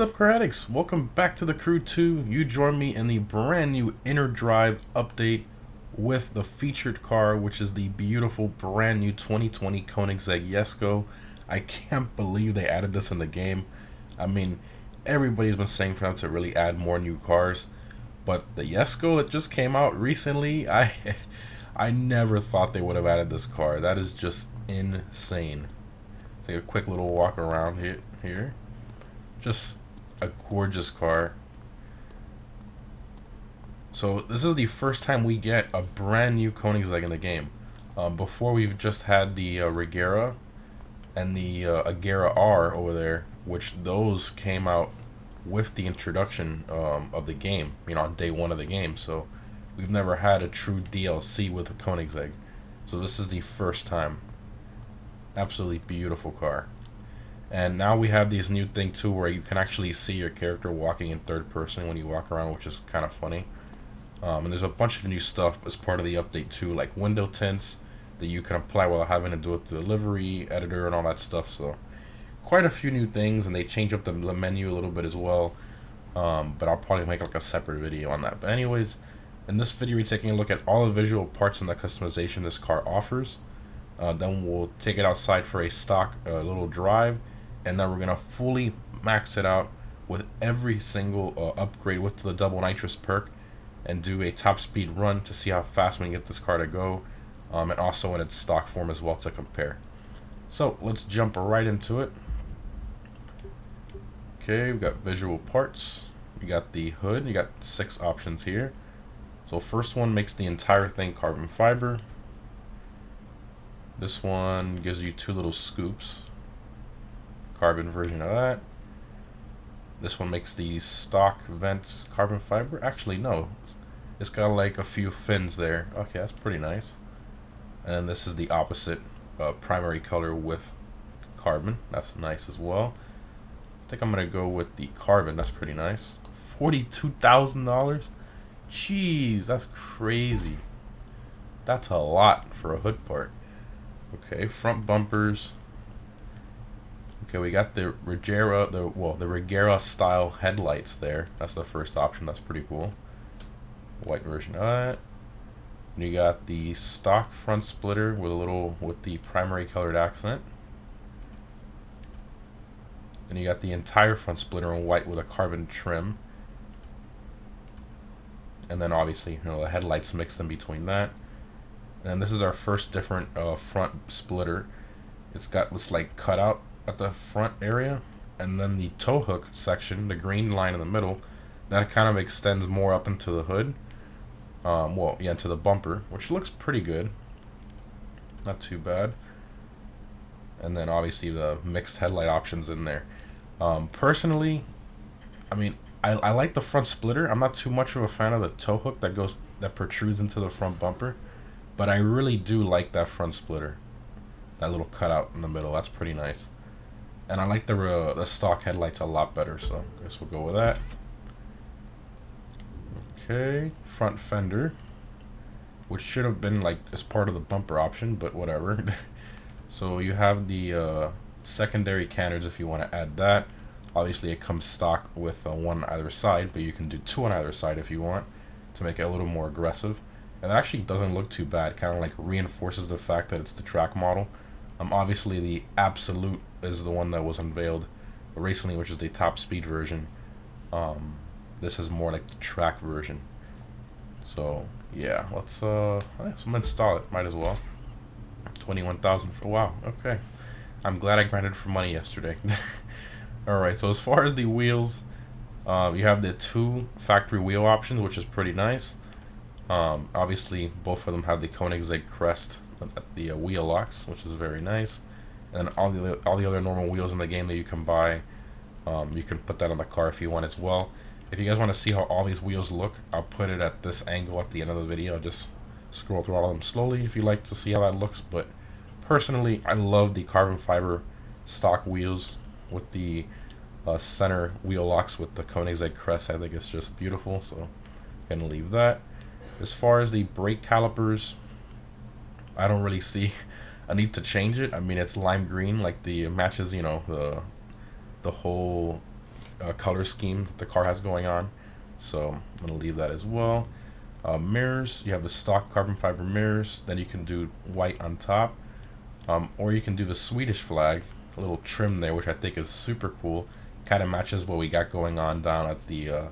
up, Koenigsegg? Welcome back to the crew 2. You join me in the brand new Inner Drive update with the featured car, which is the beautiful brand new 2020 Koenigsegg Jesko. I can't believe they added this in the game. I mean, everybody's been saying for them to really add more new cars, but the Jesko that just came out recently, I never thought they would have added this car. That is just insane. Take a quick little walk around here. Just a gorgeous car. So this is the first time we get a brand new Koenigsegg in the game. Before, we've just had the Regera and the Agera R over there, which those came out with the introduction of the game, on day one of the game. So we've never had a true DLC with a Koenigsegg. So this is the first time. Absolutely beautiful car. And now we have these new thing too, where you can actually see your character walking in third person when you walk around, which is kind of funny. And there's a bunch of new stuff as part of the update too, like window tints that you can apply without having to do it with the delivery editor and all that stuff. So quite a few new things, and they change up the menu a little bit as well. But I'll probably make like a separate video on that. But anyways, in this video, we're taking a look at all the visual parts and the customization this car offers. Then we'll take it outside for a stock little drive. And then we're going to fully max it out with every single upgrade with the double nitrous perk, and do a top speed run to see how fast we can get this car to go, and also in its stock form as well to compare. So let's jump right into it. Okay, we've got visual parts. We got the hood. You got 6 options here. So first one makes the entire thing carbon fiber. This one gives you 2 little scoops. Carbon version of that. This one makes the stock vents carbon fiber. Actually, no, it's got like a few fins there. Okay, that's pretty nice. And then this is the opposite primary color with carbon. That's nice as well. I think I'm gonna go with the carbon. That's pretty nice. $42,000. Jeez, that's crazy. That's a lot for a hood part. Okay, front bumpers. Okay, we got the Regera, the Regera style headlights there. That's the first option. That's pretty cool. White version of that. And you got the stock front splitter with the primary colored accent. And you got the entire front splitter in white with a carbon trim. And then obviously, the headlights mixed in between that. And this is our first different front splitter. It's got this like cutout at the front area, and then the tow hook section, the green line in the middle, that kind of extends more up into the hood. Into the bumper, which looks pretty good. Not too bad. And then obviously the mixed headlight options in there. Personally, I mean, I like the front splitter. I'm not too much of a fan of the tow hook that protrudes into the front bumper, but I really do like that front splitter. That little cutout in the middle, that's pretty nice. And I like the stock headlights a lot better, so I guess we'll go with that. Okay, front fender, which should have been like as part of the bumper option, but whatever. So you have the secondary canners if you want to add that. Obviously it comes stock with one on either side, but you can do 2 on either side if you want to make it a little more aggressive. And it actually doesn't look too bad, kind of like reinforces the fact that it's the track model. Obviously the Absolute is the one that was unveiled recently, which is the top speed version. This is more like the track version. So yeah, let's install it. Might as well. 21,000 for wow. Okay, I'm glad I grinded for money yesterday. All right. So as far as the wheels, you have the 2 factory wheel options, which is pretty nice. Obviously both of them have the Koenigsegg crest at the wheel locks, which is very nice. And all the other normal wheels in the game that you can buy, you can put that on the car if you want as well. If you guys want to see how all these wheels look, I'll put it at this angle at the end of the video. I'll just scroll through all of them slowly if you like to see how that looks. But personally, I love the carbon fiber stock wheels with the center wheel locks with the Koenigsegg crest. I think it's just beautiful, so I'm gonna leave that. As far as the brake calipers, I don't really see a need to change it. I mean, it's lime green, like the matches, the whole color scheme that the car has going on. So I'm gonna leave that as well. Mirrors, you have the stock carbon fiber mirrors. Then you can do white on top, or you can do the Swedish flag, a little trim there, which I think is super cool. Kind of matches what we got going on down at the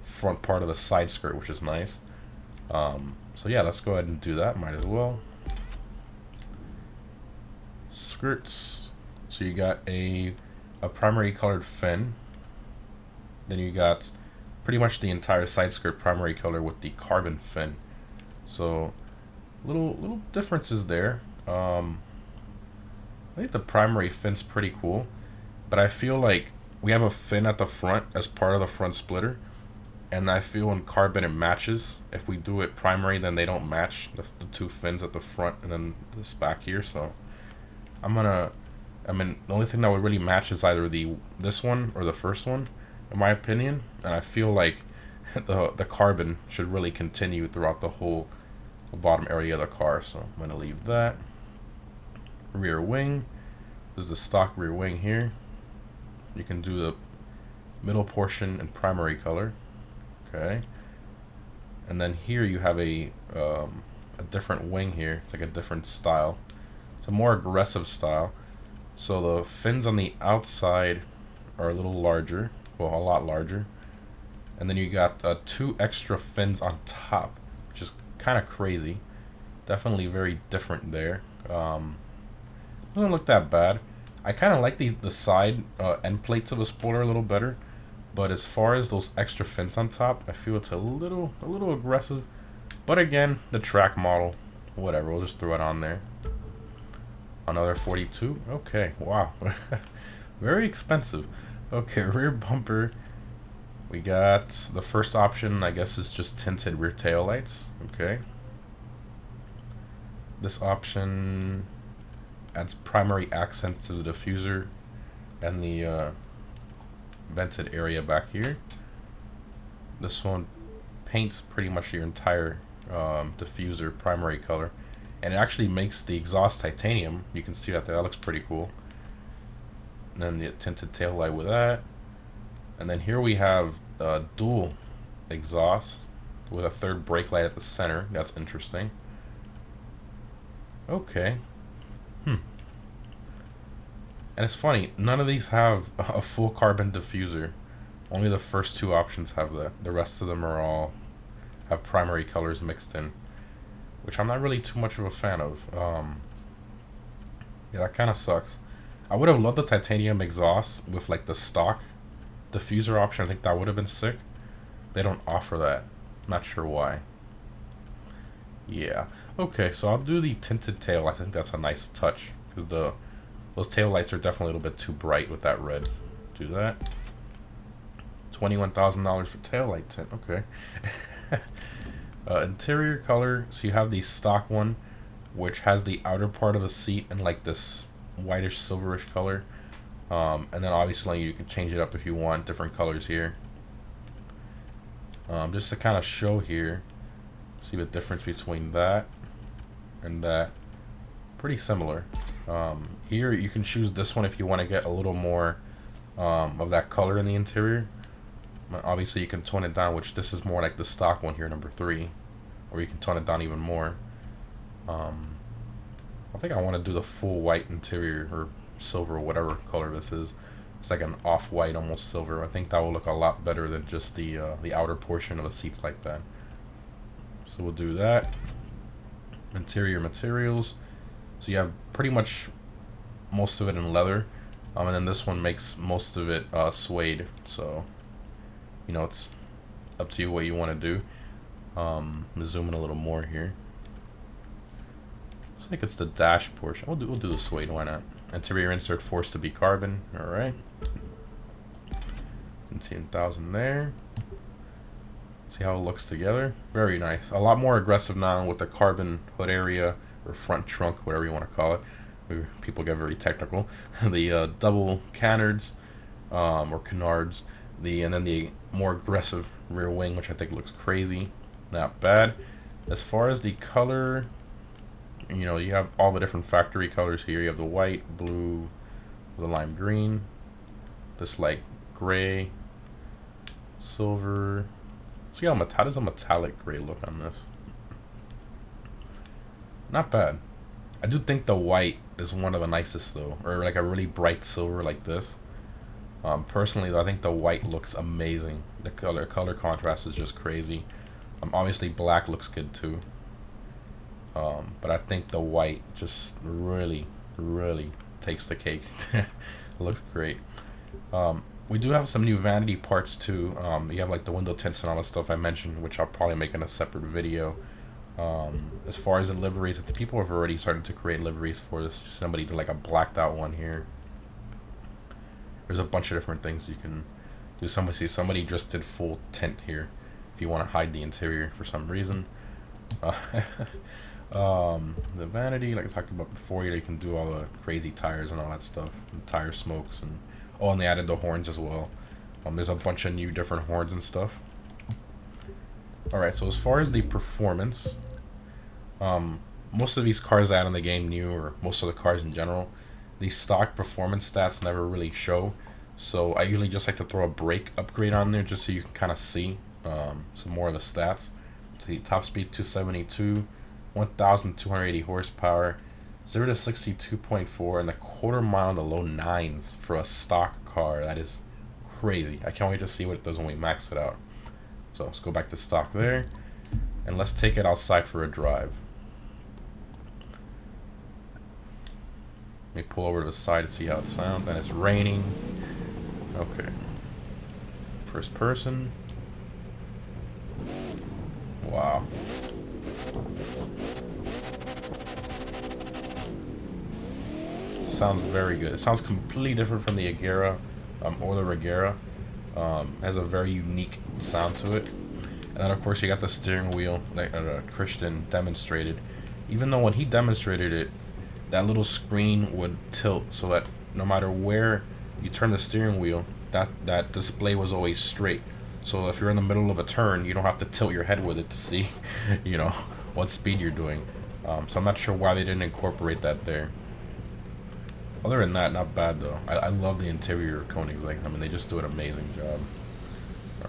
front part of the side skirt, which is nice. So yeah, let's go ahead and do that. Might as well. Skirts. So you got a primary colored fin. Then you got pretty much the entire side skirt primary color with the carbon fin. So little differences there. I think the primary fin's pretty cool, but I feel like we have a fin at the front as part of the front splitter, and I feel in carbon it matches. If we do it primary, then they don't match the two fins at the front and then this back here. So I mean, the only thing that would really match is either this one or the first one, in my opinion. And I feel like the carbon should really continue throughout the whole bottom area of the car. So I'm gonna leave that. Rear wing. There's the stock rear wing here. You can do the middle portion in primary color. Okay. And then here you have a different wing here. It's like a different style. It's a more aggressive style. So the fins on the outside are a little larger, well, a lot larger. And then you got 2 extra fins on top, which is kind of crazy. Definitely very different there. Doesn't look that bad. I kind of like the side end plates of the spoiler a little better, but as far as those extra fins on top, I feel it's a little aggressive. But again, the track model, whatever, we'll just throw it on there. Another 42. Okay, wow. Very expensive. Okay, rear bumper. We got the first option, I guess, is just tinted rear tail lights. Okay. This option adds primary accents to the diffuser and the vented area back here. This one paints pretty much your entire diffuser primary color. And it actually makes the exhaust titanium. You can see that there. That looks pretty cool. And then the tinted tail light with that. And then here we have dual exhaust with a third brake light at the center. That's interesting. Okay. And it's funny, none of these have a full carbon diffuser. Only the first 2 options have that. The rest of them are all have primary colors mixed in, which I'm not really too much of a fan of. Yeah, that kind of sucks. I would have loved the titanium exhaust with like the stock diffuser option. I think that would have been sick. They don't offer that. Not sure why. Yeah. Okay, so I'll do the tinted tail. I think that's a nice touch because those tail lights are definitely a little bit too bright with that red. Do that. $21,000 for tail light tint. Okay. Interior color. So you have the stock one, which has the outer part of the seat in like this whitish silverish color. And then obviously you can change it up if you want different colors here. Just to kind of show here, see the difference between that and that. Pretty similar. Here you can choose this one if you want to get a little more of that color in the interior. Obviously you can tone it down, which this is more like the stock one here, number 3. Or you can tone it down even more. I think I want to do the full white interior, or silver, or whatever color this is. It's like an off-white, almost silver. I think that will look a lot better than just the outer portion of the seats like that. So we'll do that. Interior materials. So you have pretty much most of it in leather. And then this one makes most of it suede. So, you know, it's up to you what you want to do. I'm gonna zoom in a little more here. Looks like it's the dash portion. We'll do the suede. Why not? Interior insert forced to be carbon. All right. 17,000 there. See how it looks together. Very nice. A lot more aggressive now with the carbon hood area or front trunk, whatever you want to call it. People get very technical. The double canards or canards. And then the more aggressive rear wing, which I think looks crazy. Not bad. As far as the color, you know, you have all the different factory colors here. You have the white, blue, the lime green, this like gray, Silver. See how does a metallic gray look on this? Not bad. I do think the white is one of the nicest though, or like a really bright silver like this. Personally, though, I think the white looks amazing. The color contrast is just crazy. Obviously, black looks good too. But I think the white just really takes the cake. Looks great. We do have some new vanity parts too. You have like the window tints and all that stuff I mentioned, which I'll probably make in a separate video. As far as the liveries, people have already started to create liveries for this. Somebody did like a blacked out one here. There's a bunch of different things you can do. Somebody just did full tint here if you want to hide the interior for some reason. The vanity, like I talked about before, you can do all the crazy tires and all that stuff, and tire smokes, and and they added the horns as well. There's a bunch of new different horns and stuff. Alright, so as far as the performance, most of these cars out in the game new, or most of the cars in general, the stock performance stats never really show. So I usually just like to throw a brake upgrade on there just so you can kind of see some more of the stats. See, top speed 272, 1,280 horsepower, 0 to 62.4, and a quarter mile in the low 9s for a stock car. That is crazy. I can't wait to see what it does when we max it out. So let's go back to stock there, and let's take it outside for a drive. Let me pull over to the side to see how it sounds. And it's raining. Okay. First person. Wow. Sounds very good. It sounds completely different from the Agera or the Regera. Has a very unique sound to it. And then of course you got the steering wheel that Christian demonstrated. Even though when he demonstrated it, that little screen would tilt so that no matter where you turn the steering wheel, that display was always straight. So if you're in the middle of a turn, you don't have to tilt your head with it to see, what speed you're doing. So I'm not sure why they didn't incorporate that there. Other than that, not bad though. I love the interior of Koenigsegg. I mean, they just do an amazing job.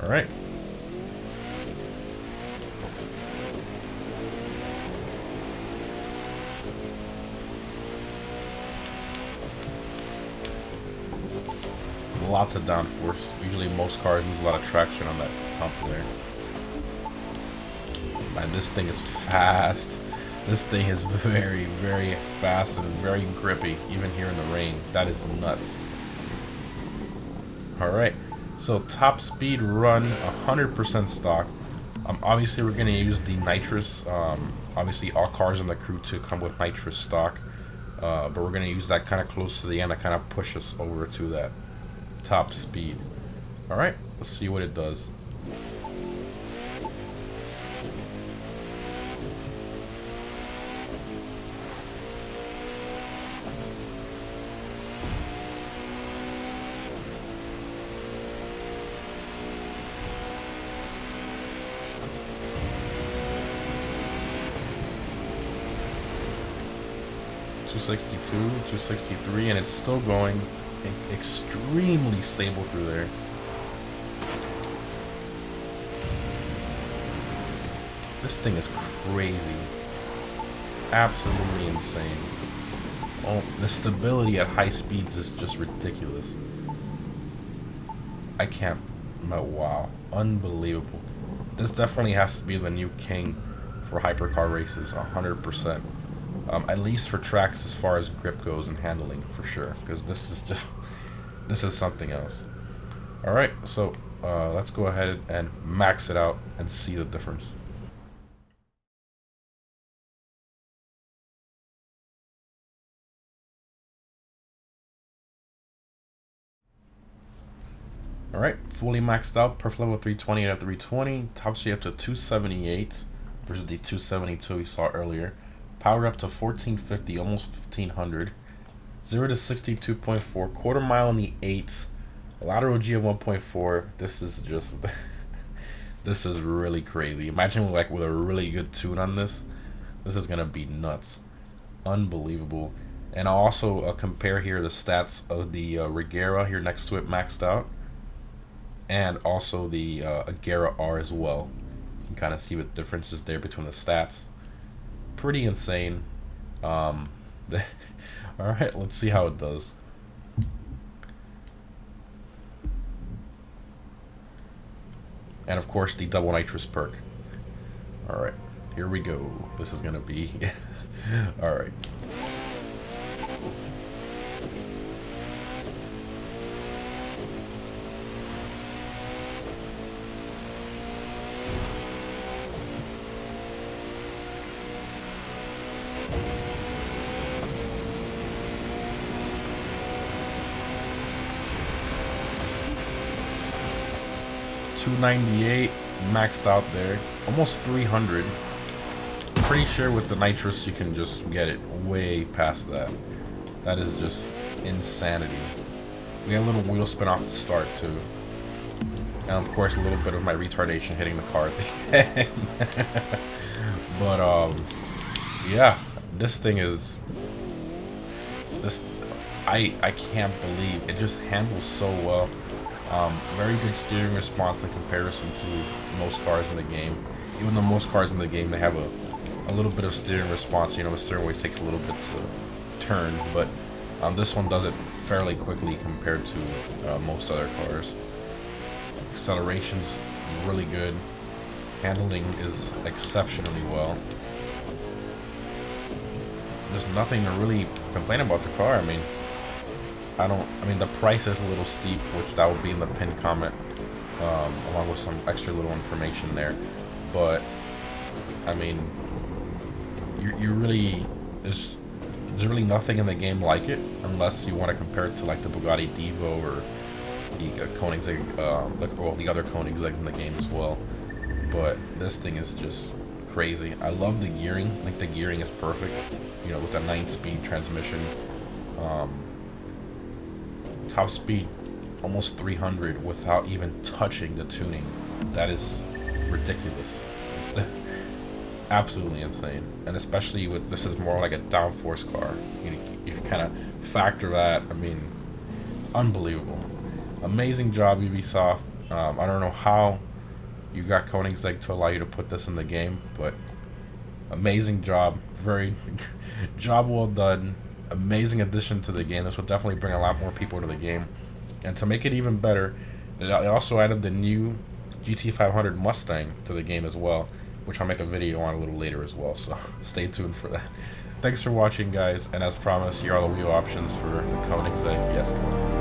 All right. Lots of downforce. Usually most cars use a lot of traction on that pump there. Man, this thing is fast. This thing is very fast and very grippy, even here in the rain. That is nuts. Alright, so top speed run, 100% stock. Obviously we're going to use the nitrous. Obviously all cars in the crew to come with nitrous stock. But we're going to use that kind of close to the end to kind of push us over to that top speed. Alright, let's see what it does. .262, 263, and it's still going extremely stable through there. This thing is crazy. Absolutely insane. Oh, the stability at high speeds is just ridiculous. I can't. Wow. Unbelievable. This definitely has to be the new king for hypercar races, 100%. At least for tracks as far as grip goes and handling, for sure. Because this is something else. Alright, so let's go ahead and max it out and see the difference. Alright, fully maxed out, Perf Level 320 at 320, top speed up to 278 versus the 272 we saw earlier. Power up to 1450, almost 1500. 0 to 62.4, quarter mile in the 8s, lateral G of 1.4. This is just, this is really crazy. Imagine with a really good tune on this. This is gonna be nuts, unbelievable. And I'll also compare here the stats of the Regera here next to it maxed out. and also the Agera R as well. You can kind of see what differences there between the stats. Pretty insane. All right, let's see how it does. And of course, the double nitrous perk. All right, here we go. This is gonna be all right. $298 maxed out there, almost 300. Pretty sure with the nitrous you can just get it way past that. That is just insanity. We got a little wheel spin off the start too, and of course a little bit of my retardation hitting the car at the end. But yeah, this thing is I can't believe it just handles so well. Very good steering response in comparison to most cars in the game. Even though most cars in the game, they have a little bit of steering response. You know, the steering wheel takes a little bit to turn, but this one does it fairly quickly compared to most other cars. Acceleration's really good. Handling is exceptionally well. There's nothing to really complain about the car. I mean, the price is a little steep, which that would be in the pinned comment, along with some extra little information there. But I mean, you really there's really nothing in the game like it, unless you want to compare it to like the Bugatti Divo or the Koenigsegg, well, the other Koenigsegg's in the game as well. But this thing is just crazy. I love the gearing. Like, the gearing is perfect. You know, with a 9-speed transmission. Top speed almost 300 without even touching the tuning. That is ridiculous. It's absolutely insane. And especially with, this is more like a downforce car. You know, if you kind of factor that, I mean, unbelievable. Amazing job, Ubisoft. I don't know how you got Koenigsegg to allow you to put this in the game, but amazing job. Very job well done. Amazing addition to the game. This will definitely bring a lot more people to the game. And to make it even better, it also added the new GT500 Mustang to the game as well, which I'll make a video on a little later as well, so stay tuned for that. Thanks for watching, guys, and as promised, here are the wheel options for the Koenigsegg Jesko.